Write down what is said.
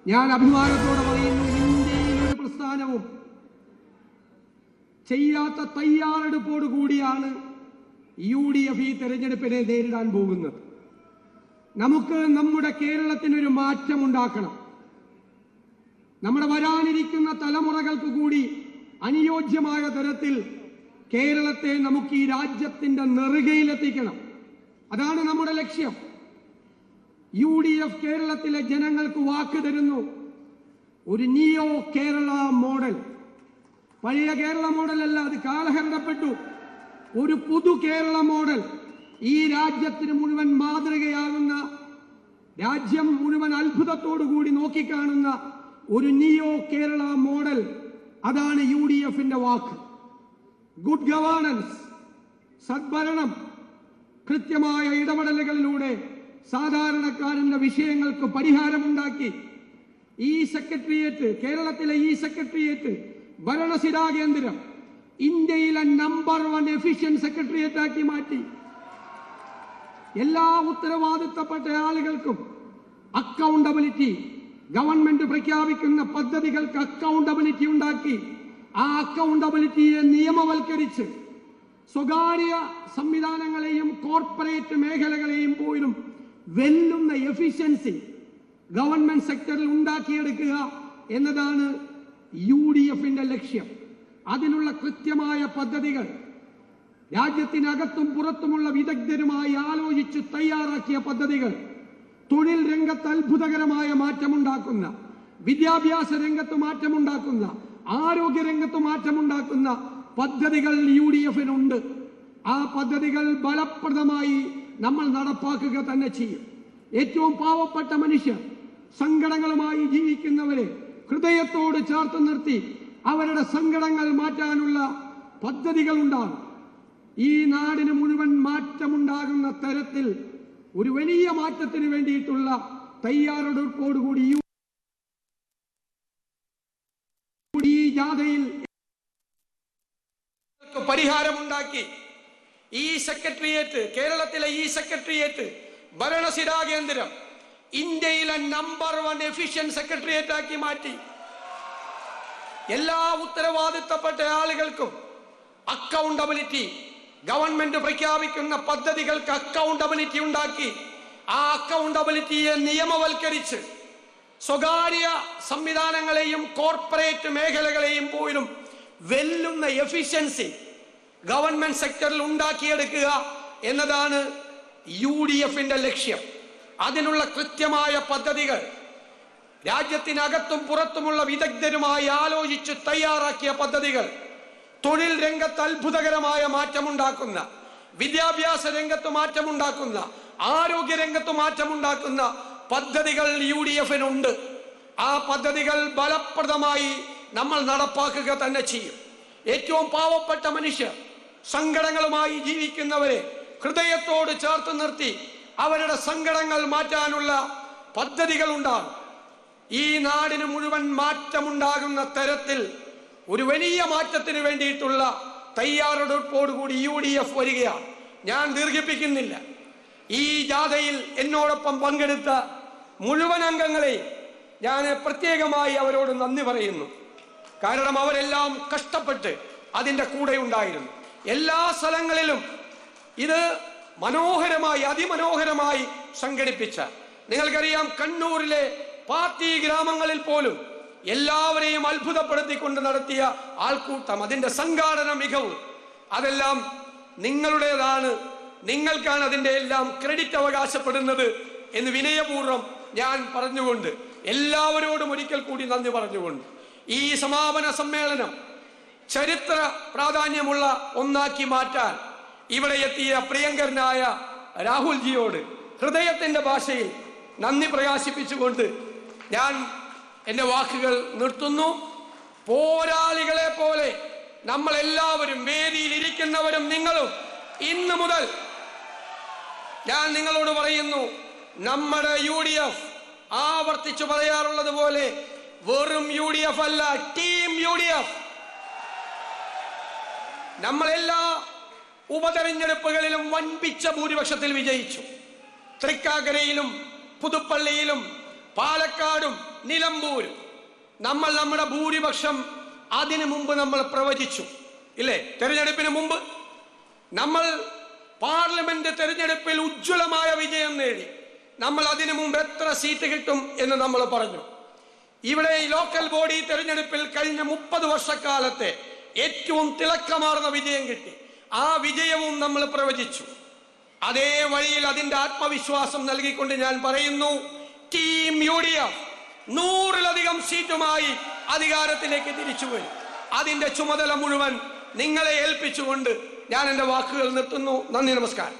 ഞാൻ അഭിമാനത്തോടെ പറയുന്നു, ഇന്ത്യയിൽ ഒരു പ്രസ്ഥാനവും ചെയ്യാത്ത തയ്യാറെടുപ്പോട് കൂടിയാണ് UDF ഈ തെരഞ്ഞെടുപ്പിനെ നേരിടാൻ പോകുന്നത്. നമുക്ക് നമ്മുടെ കേരളത്തിനൊരു മാറ്റമുണ്ടാക്കണം. നമ്മുടെ വരാനിരിക്കുന്ന തലമുറകൾക്ക് കൂടി അനുയോജ്യമായ തരത്തിൽ കേരളത്തെ നമുക്ക് ഈ രാജ്യത്തിന്റെ നെറുകയിലെത്തിക്കണം. അതാണ് നമ്മുടെ ലക്ഷ്യം. UDF കേരളത്തിലെ ജനങ്ങൾക്ക് വാക്ക് തരുന്നു, ഒരു നിയോ കേരള മോഡൽ. പഴയ കേരള മോഡലല്ല, അത് കാലഹരണപ്പെട്ടു. ഒരു പുതു കേരള മോഡൽ, ഈ രാജ്യത്തിന് മുഴുവൻ മാതൃകയാകുന്ന, രാജ്യം മുഴുവൻ അത്ഭുതത്തോടുകൂടി നോക്കിക്കാണുന്ന ഒരു നിയോ കേരള മോഡൽ. അതാണ് UDFന്റെ വാക്ക്. ഗുഡ് ഗവേണൻസ്, സദ്ഭരണം, കൃത്യമായ ഇടപെടലുകളിലൂടെ സാധാരണക്കാരന്റെ വിഷയങ്ങൾക്ക് പരിഹാരമുണ്ടാക്കി ഈ സെക്രട്ടേറിയറ്റ്, കേരളത്തിലെ ഈ സെക്രട്ടേറിയറ്റ് ഭരണസിരാ കേന്ദ്രം ഇന്ത്യയിലെ നമ്പർ 1 എഫിഷ്യന്റ് സെക്രട്ടേറിയറ്റ് ആക്കി മാറ്റി. എല്ലാ ഉത്തരവാദിത്തപ്പെട്ട ആളുകൾക്കും അക്കൗണ്ടബിലിറ്റി, ഗവൺമെന്റ് പ്രഖ്യാപിക്കുന്ന പദ്ധതികൾക്ക് അക്കൗണ്ടബിലിറ്റി ഉണ്ടാക്കി, ആ അക്കൗണ്ടബിലിറ്റിയെ നിയമവൽക്കരിച്ച് സ്വകാര്യ സംവിധാനങ്ങളെയും കോർപ്പറേറ്റ് മേഖലകളെയും പോലും വെല്ലുന്ന എഫിഷ്യൻസി ഗവൺമെന്റ് സെക്ടറിൽ ഉണ്ടാക്കിയെടുക്കുക എന്നതാണ് UDFന്റെ ലക്ഷ്യം. അതിനുള്ള കൃത്യമായ പദ്ധതികൾ രാജ്യത്തിനകത്തും പുറത്തുമുള്ള വിദഗ്ധരുമായി ആലോചിച്ച് തയ്യാറാക്കിയ പദ്ധതികൾ, തൊഴിൽ രംഗത്ത് അത്ഭുതകരമായ മാറ്റമുണ്ടാക്കുന്ന, വിദ്യാഭ്യാസ രംഗത്ത് മാറ്റമുണ്ടാക്കുന്ന, ആരോഗ്യ രംഗത്ത് മാറ്റമുണ്ടാക്കുന്ന പദ്ധതികൾ UDFനുണ്ട്. ആ പദ്ധതികൾ ഫലപ്രദമായി നമ്മൾ നടപ്പാക്കുക തന്നെ ചെയ്യും. ഏറ്റവും പാവപ്പെട്ട മനുഷ്യർ, സങ്കടങ്ങളുമായി ജീവിക്കുന്നവരെ ഹൃദയത്തോട് ചേർത്ത് നിർത്തി അവരുടെ സങ്കടങ്ങൾ മാറ്റാനുള്ള പദ്ധതികൾ ഉണ്ടാകും. ഈ നാടിന് മുഴുവൻ മാറ്റമുണ്ടാകുന്ന തരത്തിൽ ഒരു വലിയ മാറ്റത്തിന് വേണ്ടിയിട്ടുള്ള തയ്യാറെടുപ്പോടുകൂടി ഈ ജാഥയിൽ പരിഹാരമുണ്ടാക്കി ഈ സെക്രട്ടേറിയറ്റ്, കേരളത്തിലെ ഈ സെക്രട്ടേറിയറ്റ് ഭരണസിരാ കേന്ദ്രം ഇന്ത്യയിലെ നമ്പർ 1 എഫിഷ്യന്റ് സെക്രട്ടേറിയറ്റ് ആക്കി മാറ്റി. എല്ലാ ഉത്തരവാദിത്തപ്പെട്ട ആളുകൾക്കും അക്കൗണ്ടബിലിറ്റി, ഗവൺമെന്റ് പ്രഖ്യാപിക്കുന്ന പദ്ധതികൾക്ക് അക്കൗണ്ടബിലിറ്റി ഉണ്ടാക്കി, ആ അക്കൗണ്ടബിലിറ്റിയെ നിയമവൽക്കരിച്ച് സ്വകാര്യ സംവിധാനങ്ങളെയും കോർപ്പറേറ്റ് മേഖലകളെയും പോലും വെല്ലുന്ന എഫിഷ്യൻസി ഗവൺമെന്റ് സെക്ടറിൽ ഉണ്ടാക്കിയെടുക്കുക എന്നതാണ് UDFന്റെ ലക്ഷ്യം. അതിനുള്ള കൃത്യമായ പദ്ധതികൾ രാജ്യത്തിനകത്തും പുറത്തുമുള്ള വിദഗ്ധരുമായി ആലോചിച്ച് തയ്യാറാക്കിയ പദ്ധതികൾ, തൊഴിൽ രംഗത്ത് അത്ഭുതകരമായ മാറ്റമുണ്ടാക്കുന്ന, വിദ്യാഭ്യാസ രംഗത്ത് മാറ്റമുണ്ടാക്കുന്ന, ആരോഗ്യ രംഗത്ത് മാറ്റമുണ്ടാക്കുന്ന പദ്ധതികൾ UDFനുണ്ട്. ആ പദ്ധതികൾ ഫലപ്രദമായി നമ്മൾ നടപ്പാക്കുക തന്നെ ചെയ്യും. ഏറ്റവും പാവപ്പെട്ട മനുഷ്യർ, സങ്കടങ്ങളുമായി ജീവിക്കുന്നവരെ ഹൃദയത്തോട് ചേർത്ത് നിർത്തി അവരുടെ സങ്കടങ്ങൾ മാറ്റാനുള്ള പദ്ധതികൾ ഉണ്ടാകും. ഈ നാടിന് മുഴുവൻ മാറ്റമുണ്ടാകുന്ന തരത്തിൽ ഒരു വലിയ മാറ്റത്തിന് വേണ്ടിയിട്ടുള്ള തയ്യാറെടുപ്പോടുകൂടി UDF വരികയാണ്. ഞാൻ ദീർഘിപ്പിക്കുന്നില്ല. ഈ ജാഥയിൽ എന്നോടൊപ്പം പങ്കെടുത്ത മുഴുവൻ അംഗങ്ങളെയും ഞാൻ പ്രത്യേകമായി അവരോട് നന്ദി പറയുന്നു. കാരണം അവരെല്ലാം കഷ്ടപ്പെട്ട് അതിൻ്റെ കൂടെ ഉണ്ടായിരുന്നു. എല്ലാ സ്ഥലങ്ങളിലും ഇത് മനോഹരമായി, അതിമനോഹരമായി സംഘടിപ്പിച്ച, നിങ്ങൾക്കറിയാം, കണ്ണൂരിലെ പാർട്ടി ഗ്രാമങ്ങളിൽ പോലും എല്ലാവരെയും അത്ഭുതപ്പെടുത്തിക്കൊണ്ട് നടത്തിയ ആൾക്കൂട്ടം, അതിന്റെ സംഘാടന മികവ്, അതെല്ലാം നിങ്ങളുടേതാണ്. നിങ്ങൾക്കാണ് അതിന്റെ എല്ലാം ക്രെഡിറ്റ് അവകാശപ്പെടുന്നത് എന്ന് വിനയപൂർവ്വം ഞാൻ പറഞ്ഞുകൊണ്ട്, എല്ലാവരോടും ഒരിക്കൽ കൂടി നന്ദി പറഞ്ഞുകൊണ്ട്, ഈ സമാപന സമ്മേളനം ചരിത്ര പ്രാധാന്യമുള്ള ഒന്നാക്കി മാറ്റാൻ ഇവിടെ എത്തിയ പ്രിയങ്കരനായ രാഹുൽജിയോട് ഹൃദയത്തിന്റെ ഭാഷയിൽ നന്ദി പ്രകാശിപ്പിച്ചുകൊണ്ട് ഞാൻ എൻ്റെ വാക്കുകൾ നിർത്തുന്നു. പോരാളികളെ പോലെ നമ്മൾ എല്ലാവരും, വേദിയിൽ ഇരിക്കുന്നവരും നിങ്ങളും, ഇന്നു മുതൽ ഞാൻ നിങ്ങളോട് പറയുന്നു, നമ്മുടെ UDF ആവർത്തിച്ചു പറയാറുള്ളത് പോലെ വെറും UDF അല്ല, ടീം UDF. നമ്മളെല്ലാ ഉപതെരഞ്ഞെടുപ്പുകളിലും വൻപിച്ച ഭൂരിപക്ഷത്തിൽ വിജയിച്ചു. തൃക്കാക്കരയിലും പുതുപ്പള്ളിയിലും പാലക്കാടും നിലമ്പൂരും നമ്മുടെ ഭൂരിപക്ഷം അതിനു മുമ്പ് നമ്മൾ പ്രവചിച്ചു ഇല്ലേ? തെരഞ്ഞെടുപ്പിന് മുമ്പ് നമ്മൾ പാർലമെന്റ് തെരഞ്ഞെടുപ്പിൽ ഉജ്ജ്വലമായ വിജയം നേടി. നമ്മൾ അതിനു മുമ്പ് എത്ര സീറ്റ് കിട്ടും എന്ന് നമ്മൾ പറഞ്ഞു. ഇവിടെ ഈ ലോക്കൽ ബോഡി തെരഞ്ഞെടുപ്പിൽ കഴിഞ്ഞ 30 വർഷക്കാലത്തെ ഏറ്റവും തിളക്കമാർന്ന വിജയം കിട്ടി. ആ വിജയവും നമ്മൾ പ്രവചിച്ചു. അതേ വഴിയിൽ അതിന്റെ ആത്മവിശ്വാസം നൽകിക്കൊണ്ട് ഞാൻ പറയുന്നു, ടീം UDF 100-ലധികം സീറ്റുമായി അധികാരത്തിലേക്ക് തിരിച്ചു വരും. അതിന്റെ ചുമതല മുഴുവൻ നിങ്ങളെ ഏൽപ്പിച്ചുകൊണ്ട് ഞാൻ എൻ്റെ വാക്കുകൾ നിർത്തുന്നു. നന്ദി, നമസ്കാരം.